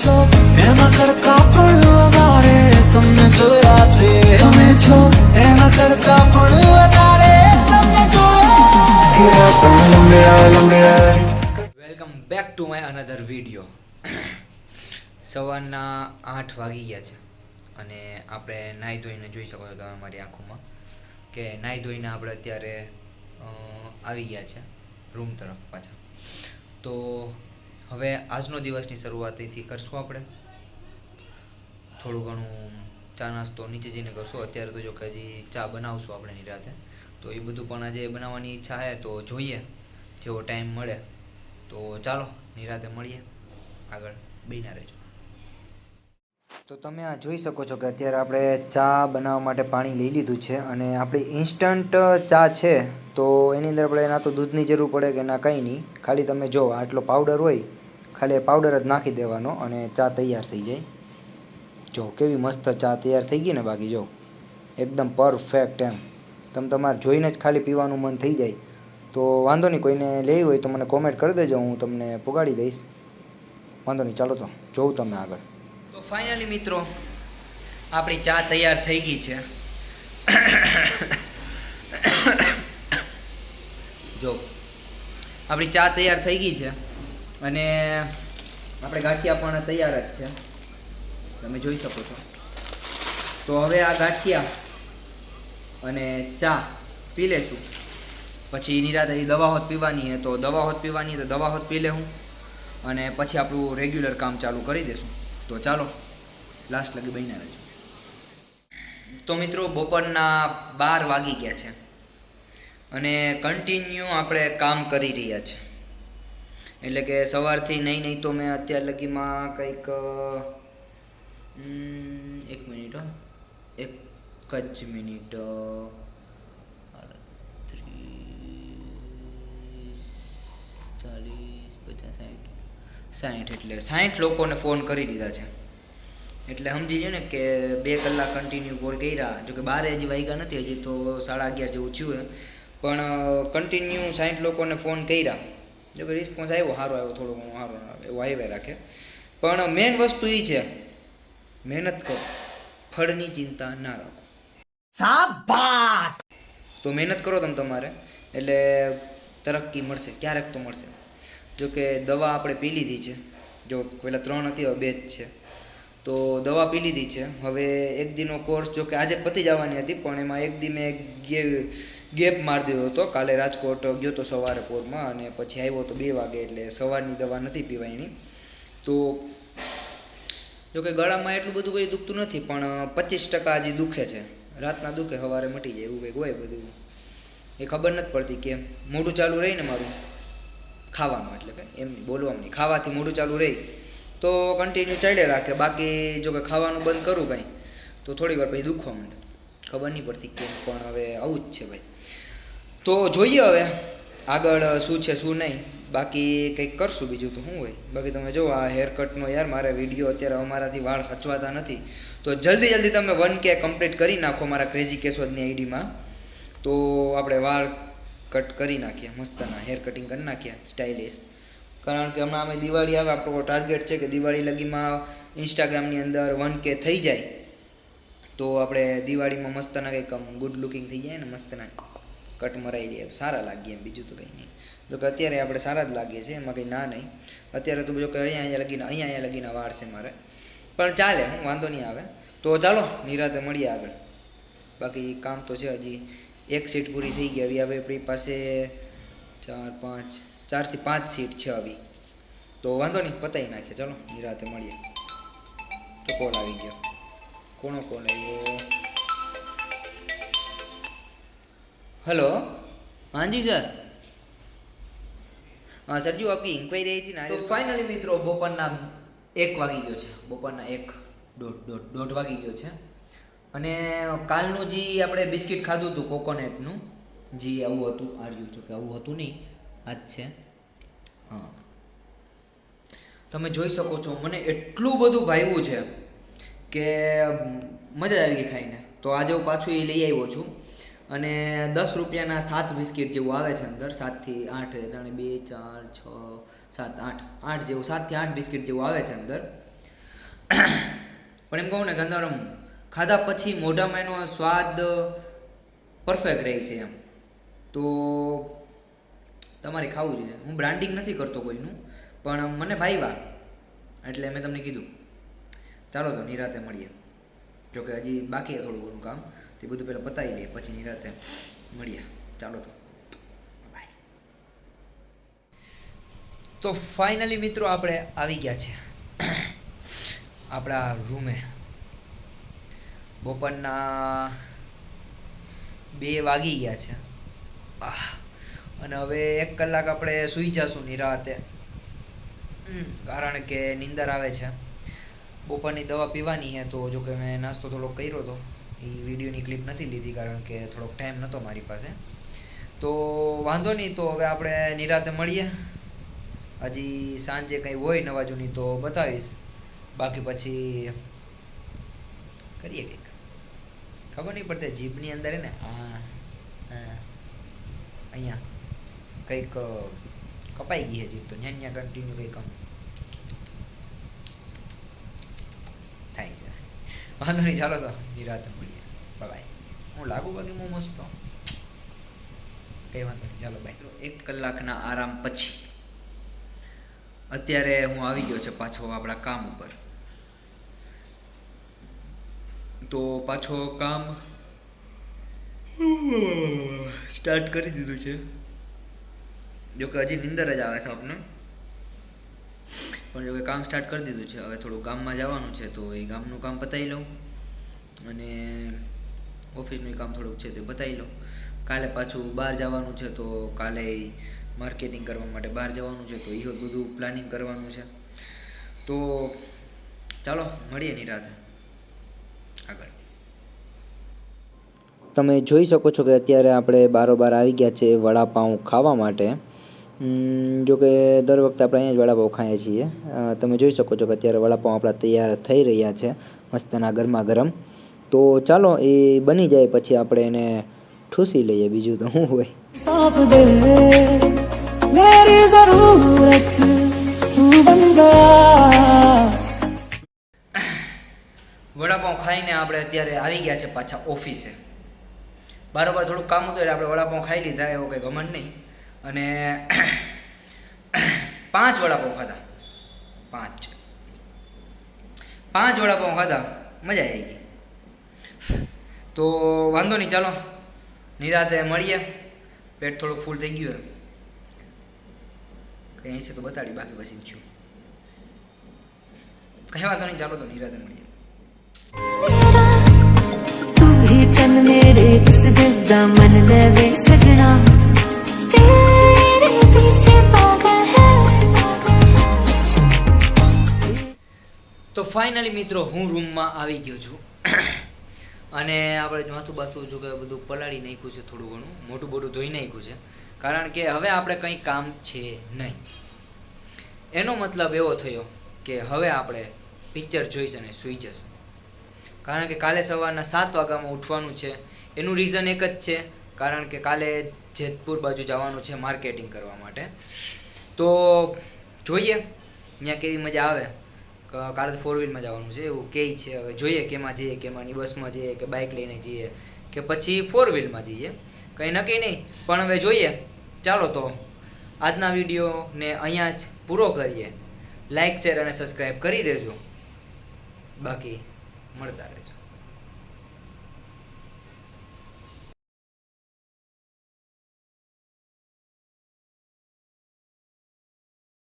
છો એના કરતા પણ વધારે તમને જોયા છે, તમે છો એના કરતા પણ વધારે તમને જોયા. Welcome back to my another video. સવારના 8 વાગી ગયા છે અને આપણે નાહી ધોઈને જોઈ શકો છો તમે મારી આંખોમાં કે નાહી ધોઈને આપણે અત્યારે આવી ગયા છે રૂમ તરફ પાછા. તો હવે આજનો દિવસની શરૂઆત અહીંથી કરશું. આપણે થોડું ઘણું ચા નાસ્તો નીચે જઈને કરશું. અત્યારે તો જો કે હજી ચા બનાવશું આપણે નિરાતે, તો એ બધું પણ આજે બનાવવાની ઈચ્છા છે, તો જોઈએ જેવો ટાઈમ મળે. તો ચાલો નિરાતે મળીએ, આગળ બન્યા રહેજો. તો તમે આ જોઈ શકો છો કે અત્યારે આપણે ચા બનાવવા માટે પાણી લઈ લીધું છે અને આપણી ઇન્સ્ટન્ટ ચા છે, તો એની અંદર આપણે ના તો દૂધની જરૂર પડે કે ના કંઈ નહીં. ખાલી તમે જો આટલો પાવડર હોય, ખાલી પાવડર જ નાખી દેવાનો અને ચા તૈયાર થઈ જાય. જો કેવી મસ્ત ચા તૈયાર થઈ ગઈ ને, બાકી જો એકદમ પરફેક્ટ એમ. તમે તમારે જોઈને જ ખાલી પીવાનું મન થઈ જાય. તો વાંધો નહીં, કોઈને લેવી હોય તો મને કોમેન્ટ કરી દેજો, હું તમને પુગાડી દઈશ. વાંધો નહીં, ચાલો તો જોઉં તમે આગળ. તો ફાઇનલી મિત્રો આપણી ચા તૈયાર થઈ ગઈ છે. જો આપણી ચા તૈયાર થઈ ગઈ છે અને આપણે ગાંઠિયા પણ તૈયાર જ છે, તમે જોઈ શકો છો. તો હવે આ ગાંઠિયા અને ચા પી લેશું. પછી નિરાતે દવા હોત પીવાની છે, તો દવા હોત પીવાની તો દવા હોત પી લેવું અને પછી આપણું રેગ્યુલર કામ ચાલુ કરી દઈશું. તો ચાલો લાસ્ટ લગી બન્યા રહેજો. તો મિત્રો બપોરના 12 વાગી ગયા છે અને કન્ટિન્યુ આપણે કામ કરી રહ્યા છે. એટલે કે સવારથી નહીં તો મેં અત્યાર લગીમાં કંઈક 1 મિનિટ, એક જ મિનિટ, 60 એટલે 60 લોકોને ફોન કરી દીધા છે. એટલે સમજી લો ને કે 2 કલાક કન્ટિન્યુ કોલ કર્યા. જોકે 12 હજી વાગ્યા નથી, હજી તો 11:30 જેવું થયું. પણ કન્ટિન્યુ 60 લોકોને ફોન કર્યા. જોકે રિસ્પોન્સ આવ્યો, સારો આવ્યો, થોડો ઘણો સારો એવો આવ્યા રાખે. પણ મેઇન વસ્તુ એ છે, મહેનત કરો, ફળની ચિંતા ના રાખો. શાબાશ! તો મહેનત કરો તમે તમારે, એટલે તરક્કી મળશે, ક્યારેક તો મળશે. જોકે દવા આપણે પી લીધી છે. જો પહેલાં 3 હતી, હવે 2 જ છે. તો દવા પી લીધી છે. હવે એક દિનનો કોર્સ જોકે આજે પતી જવાની હતી, પણ એમાં એક દી મેં ગેપ મારી દીધો હતો. કાલે રાજકોટ ગયો તો સવારે પોરમાં અને પછી આવ્યો તો 2 વાગે, એટલે સવારની દવા નથી પીવાની. તો જોકે ગળામાં એટલું બધું કંઈ દુખતું નથી, પણ 25% હજી દુખે છે. રાતના દુખે, સવારે મટી જાય, એવું કંઈક હોય બધું. એ ખબર નથી પડતી કેમ. મોઢું ચાલુ રહીને મારું ખાવાનું, એટલે કે એમ બોલવાનું નહીં, ખાવાથી મોઢું ચાલુ રહી તો કન્ટિન્યુ ચાલ્યા રાખે. બાકી જો કે ખાવાનું બંધ કરું કાંઈ તો થોડી વાર પછી દુખવા માંડે. ખબર નહીં પડતી કેમ, પણ હવે આવું જ છે ભાઈ. તો જોઈએ હવે આગળ શું છે શું નહીં. બાકી કંઈક કરશું, બીજું તો શું હોય. બાકી તમે જો આ હેરકટનો યાર મારે વિડીયો અત્યારે અમારાથી વાળ હચવાતા નથી, તો જલ્દી તમે 1K કમ્પ્લીટ કરી નાખો મારા ક્રેઝી કેશોદની આઈડીમાં. તો આપણે વાળ કટ કરી નાખીએ, મસ્તના હેર કટિંગ કરી નાખીએ સ્ટાઇલિશ. કારણ કે હમણાં અમે દિવાળી આવે, આપણો ટાર્ગેટ છે કે દિવાળી લગીમાં ઇન્સ્ટાગ્રામની અંદર 1K થઈ જાય તો આપણે દિવાળીમાં મસ્તના કંઈક ગુડ લુકિંગ થઈ જાય ને, મસ્તના કટ મરાઈ લઈએ, સારા લાગીએ એમ. બીજું તો કંઈ નહીં. જોકે અત્યારે આપણે સારા જ લાગીએ છીએ, એમાં કંઈ ના નહીં. અત્યારે તો જો કે અહીંયા લગીના વાળ છે મારે, પણ ચાલે, વાંધો નહીં આવે. તો ચાલો નિરાતે મળીએ આગળ. બાકી કામ તો છે, હજી એક સીટ પૂરી થઈ ગઈ. હવે આપણી પાસે 4 થી 5 સીટ છે આવી. તો વાંધો નહીં, પતાવી નાખીએ. ચાલો નિરાતે મળીએ. તો કોલ આવી ગયો. કોનો કોલ આવ્યો? हेलो, हाँ जी सर. हाँ सर जी, आपकी इंक्वायरी आई थी ना. तो फाइनली મિત્રો બપોરના 1 વાગી ગયો છે. બપોરના 1 વાગી ગયો છે. અને કાલનું જે આપણે બિસ્કિટ ખાધું હતું કોકોનટનું, જે આવું હતું, આર્યું જો કે આવું હતું નહીં, આ જ છે. હા, તમે જોઈ શકો છો. મને એટલું બધું ભાવ્યું છે કે મજા આવી ગઈ ખાઈને. તો આજે હું પાછું એ લઈ આવ્યો છું. અને 10 રૂપિયાના 7 બિસ્કિટ જેવું આવે છે અંદર. 7 થી 8, જાણે 2, 4, 6, 7, 8 જેવું, 7 થી 8 બિસ્કિટ જેવું આવે છે અંદર. પણ એમ કહું ને કે અંદર આમ ખાધા પછી મોઢામાં એનો સ્વાદ પરફેક્ટ રહે છે એમ. તો તમારે ખાવું જોઈએ. હું બ્રાન્ડિંગ નથી કરતો કોઈનું, પણ મને ભાવ્યા એટલે મેં તમને કીધું. ચાલો તો નિરાતે મળીએ. જોકે હજી બાકી થોડું ઘણું કામ, તે બધું પહેલાં પતાવી લઈએ, પછી નિરાતે મળીએ. ચાલો તો બાય. તો ફાઇનલી મિત્રો આપણે આવી ગયા છે આપણા રૂમે. બપોરના 2 વાગી ગયા છે. અને હવે 1 કલાક આપણે સૂઈ જશું નિરાતે, કારણ કે નીંદર આવે છે. બપોરની દવા પીવાની છે. તો જો કે મેં નાસ્તો થોડોક કર્યો હતો, એ વિડીયોની ક્લિપ નથી લીધી કારણ કે થોડોક ટાઈમ નહોતો મારી પાસે. તો વાંધો નહીં, તો હવે આપણે નિરાતે મળીએ. હજી સાંજે કંઈ હોય નવા જૂની તો બતાવીશ, બાકી પછી કરીએ કંઈક. ખબર નહીં પડતી જીભની અંદર ને અહીંયા કંઈક કપાઈ ગઈ છે જીભ, તો ત્યાં કન્ટિન્યુ કંઈક આમ થાય છે. વાંધો નહીં, ચાલો તો નિરાતે મળીએ. બાય. હું લાગુ બાકી હું મસ્ત કંઈ વાંધો નહીં, ચાલો બાય. 1 કલાકના આરામ પછી અત્યારે હું આવી ગયો છે પાછો આપણા કામ ઉપર. તો પાછો કામ સ્ટાર્ટ કરી દીધું છે. જોકે હજી નીંદર જ આવે છે આપણને, પણ જોકે કામ સ્ટાર્ટ કરી દીધું છે. હવે થોડું ગામમાં જવાનું છે, તો એ ગામનું કામ પતાવી લઉં અને ઓફિસનું કામ થોડુંક છે તે પતાવી લઉં. કાલે પાછું બહાર જવાનું છે, તો કાલે માર્કેટિંગ કરવા માટે બહાર જવાનું છે, તો એ બધું પ્લાનિંગ કરવાનું છે. તો ચાલો મળીએ નિરાતે આગળ. તમે જોઈ શકો છો કે અત્યારે આપણે બારોબાર આવી ગયા છે વડાપાઉં ખાવા માટે. જો કે દર વખતે આપણે અહીંયા જ વડાપાઉં ખાઈએ છીએ. તમે જોઈ શકો છો કે અત્યારે વડાપાઉં આપણા તૈયાર થઈ રહ્યા છે મસ્તના ગરમા ગરમ. તો ચાલો એ બની જાય પછી આપણે એને ઠૂસી લઈએ, બીજું તો શું હોય. सौंप दे मेरी जरूरत तू बन गया. વડાપાઉં ખાઈને આપણે અત્યારે આવી ગયા છે પાછા ઓફિસે. બારોબાર થોડુંક કામ હતું એટલે આપણે વડાપાઉં ખાઈ લીધા, એવો કંઈ ઘમંડ નહીં. અને 5 વડાપાઉં ખાધા. 5 વડાપાઉં ખાધા, મજા આવી ગઈ. તો વાંધો નહીં, ચાલો નિરાતે મળીએ. પેટ થોડુંક ફૂલ થઈ ગયું, કંઈ હશે તો બતાડી, બાકી પછી છું કંઈ વાંધો નહીં. ચાલો તો નિરાતે મળીએ. तू ही चल मेरे इस दिल दा मन लवे सजना तेरे पीछे पागल है. તો ફાઇનલી મિત્રો હું રૂમમાં આવી ગયો છું અને આપણે માથું બાથું જો કે બધું પલાળી નાખ્યું છે, થોડું ઘણું મોટું બોટું ધોઈ નાખ્યું છે, કારણ કે હવે આપણે કંઈ કામ છે નહીં. એનો મતલબ એવો થયો કે હવે આપણે પિક્ચર જોઈશ અને સૂઈ જશું, કારણ કે કાલે સવારના 7 વાગ્યામાં ઉઠવાનું છે. એનું રીઝન એક જ છે, કારણ કે કાલે જેતપુર બાજુ જવાનું છે માર્કેટિંગ કરવા માટે. તો જોઈએ ત્યાં કેવી મજા આવે. કાલે 4 વ્હીલમાં જવાનું છે એવું કહે છે. હવે જોઈએ કેમાં જઈએ, કેમાંની બસમાં જઈએ કે બાઇક લઈને જઈએ કે પછી 4 વ્હીલમાં જઈએ, કંઈ નક્કી નહીં. પણ હવે જોઈએ. ચાલો તો આજના વિડીયોને અહીંયા જ પૂરો કરીએ. લાઇક, શેર અને સબસ્ક્રાઈબ કરી દેજો. બાકી મળતા રહેજો.